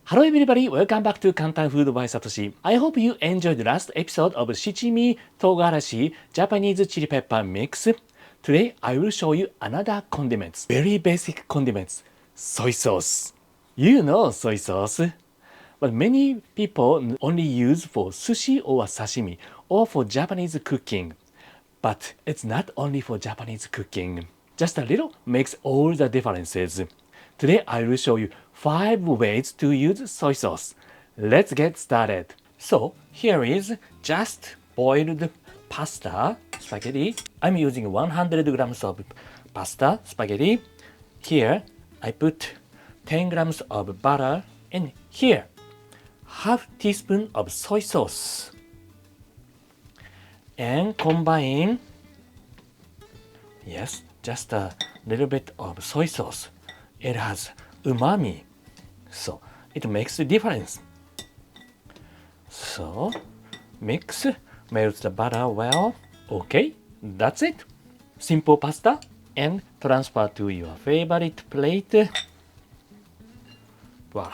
Hello everybody, welcome back to Kantan Food by Satoshi. I hope you enjoyed the last episode of Shichimi Togarashi Japanese chili pepper mix. Today I will show you another condiments, very basic condiments, soy sauce. You know soy sauce, but many people only use for sushi or sashimi or for Japanese cooking. But it's not only for Japanese cooking. Just a little makes all the differences. Today I will show you 5 ways to use soy sauce. Let's get started. So here is just boiled pasta, spaghetti. I'm using 100 grams of pasta, spaghetti. Here I put 10 grams of butter and here half teaspoon of soy sauce. And combine, yes, just a little bit of soy sauce. It has umami, so it makes a difference. So mix, melt the butter well. Okay, that's it. Simple pasta and transfer to your favorite plate. Voila.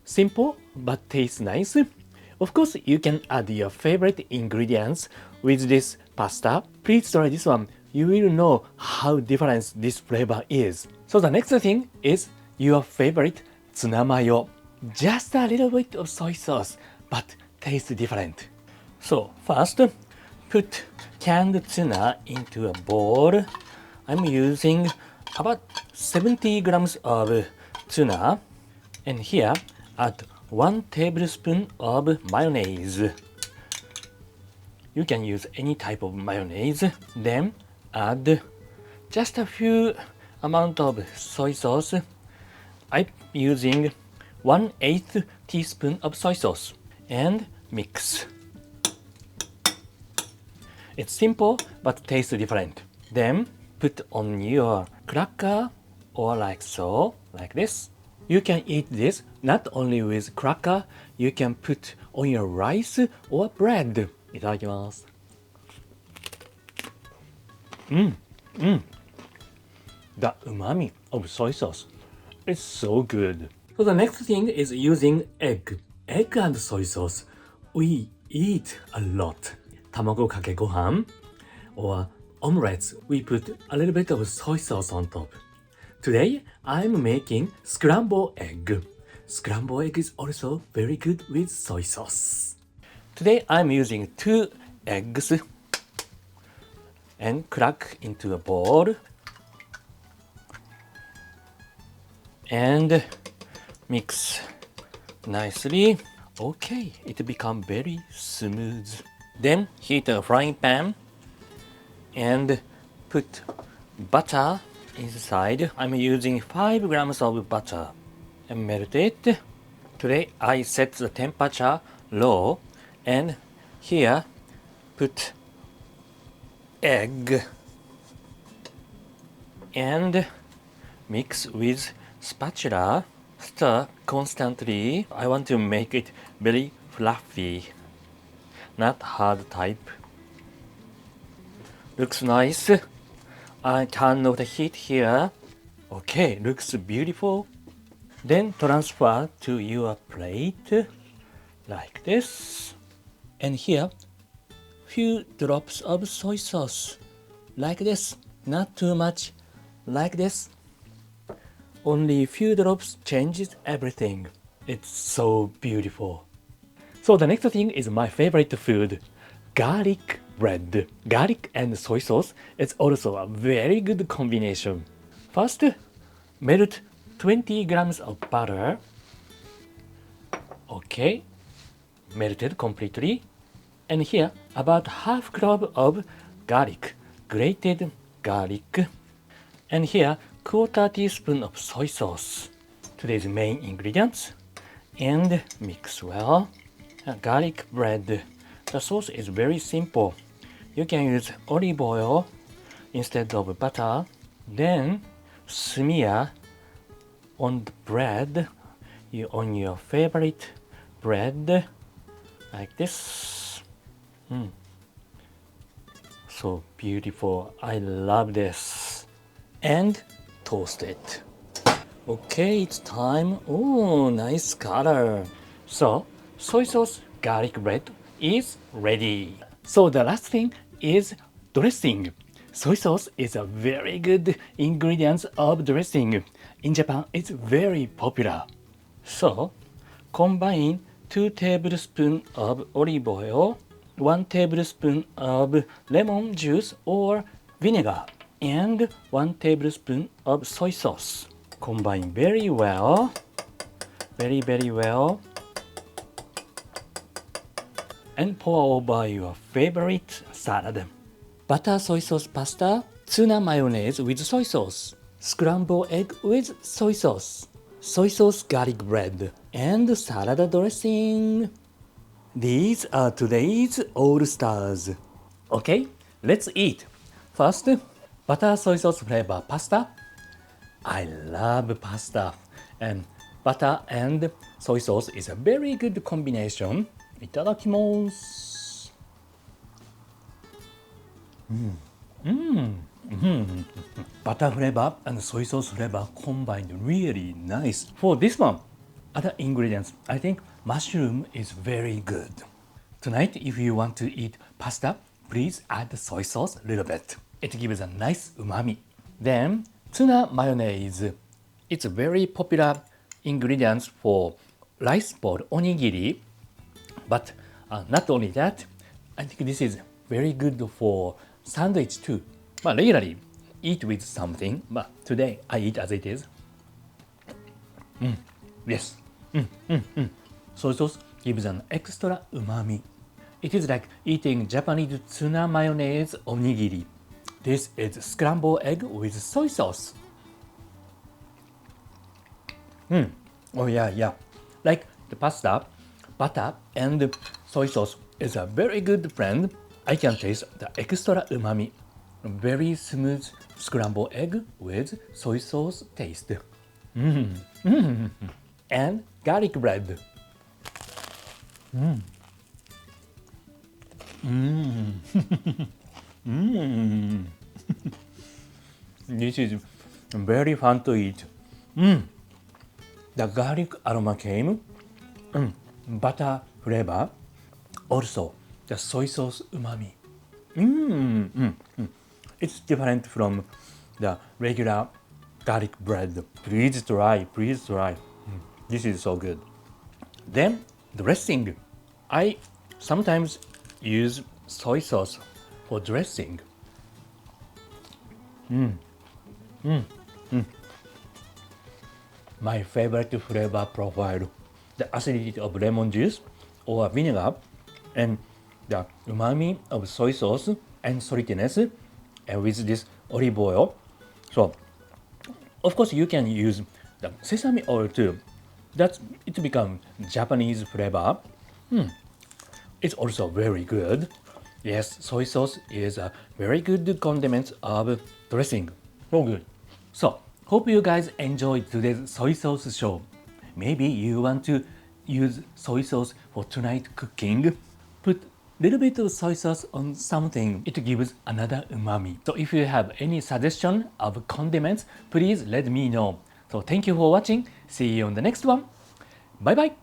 Simple but tastes nice. Of course, you can add your favorite ingredients with this pasta. Please try this one. You will know how different this flavor is. So the next thing is your favorite tsunamayo. Just a little bit of soy sauce, but tastes different. So first, put canned tuna into a bowl. I'm using about 70 grams of tuna. And here, add 1 tablespoon of mayonnaise. You can use any type of mayonnaise. Then add just a few amount of soy sauce. I'm using 1/8 teaspoon of soy sauce and mix. It's simple but tastes different. Then put on your cracker or like so, like this. You can eat this not only with cracker, you can put on your rice or bread. いただきます。The umami of soy sauce is so good. So the next thing is using egg. Egg and soy sauce. We eat a lot. 卵かけご飯 or omelets. We put a little bit of soy sauce on top. Today, I'm making scrambled egg. Scrambled egg is also very good with soy sauce. Today, I'm using 2 eggs and crack into a bowl and mix nicely. Okay, it become very smooth. Then heat a frying pan and put butter inside. I'm using 5 grams of butter and melt it. Today I set the temperature low and here put egg and mix with spatula. Stir constantly. I want to make it very fluffy, not hard type. Looks nice. I turn off the heat here. Okay, looks beautiful. Then transfer to your plate like this. And here, few drops of soy sauce like this. Not too much, like this. Only few drops changes everything. It's so beautiful. So the next thing is my favorite food, garlic bread. Garlic and soy sauce is also a very good combination. First, melt 20 grams of butter. Okay, melted completely. And here, about half clove of garlic, grated garlic. And here, quarter teaspoon of soy sauce. Today's main ingredients. And mix well. Garlic bread. The sauce is very simple. You can use olive oil instead of butter. Then smear on the bread, on your favorite bread, like this. So beautiful. I love this. And toast it. Okay, it's time. Oh, nice color. So, soy sauce garlic bread is ready. So the last thing is dressing. Soy sauce is a very good ingredient of dressing. In Japan, it's very popular. So, combine 2 tablespoons of olive oil, 1 tablespoon of lemon juice or vinegar, and 1 tablespoon of soy sauce. Combine very well, very well, and pour over your favorite salad. Butter soy sauce pasta, tuna mayonnaise with soy sauce, scrambled egg with soy sauce garlic bread, and salad dressing. These are today's all stars. Okay, let's eat. First, butter soy sauce flavor pasta. I love pasta, and butter and soy sauce is a very good combination. いただきます。Butter flavor and soy sauce flavor combined really nice. For this one, other ingredients, I think mushroom is very good. Tonight, if you want to eat pasta, please add soy sauce a little bit. It gives a nice umami. Then, tuna mayonnaise. It's a very popular ingredient for rice ball onigiri. But not only that, I think this is very good for sandwich too. Regularly eat with something, but today I eat as it is. Yes. Soy sauce gives an extra umami. It is like eating Japanese tuna mayonnaise onigiri. This is scrambled egg with soy sauce. Oh yeah. Like the pasta, butter and soy sauce is a very good friend. I can taste the extra umami. Very smooth scrambled egg with soy sauce taste. And garlic bread. This is very fun to eat. The garlic aroma came, butter flavor, also the soy sauce umami. It's different from the regular garlic bread. Please try. This is so good. Then dressing. I sometimes use soy sauce for dressing. My favorite flavor profile, the acidity of lemon juice or vinegar, and the umami of soy sauce and saltiness, and with this olive oil. So, of course, you can use the sesame oil too. That it becomes Japanese flavor. It's also very good. Yes, soy sauce is a very good condiment of dressing. So good. So, hope you guys enjoyed today's soy sauce show. Maybe you want to use soy sauce for tonight cooking. Put little bit of soy sauce on something. It gives another umami. So if you have any suggestion of condiments, please let me know. So thank you for watching. See you on the next one. Bye bye.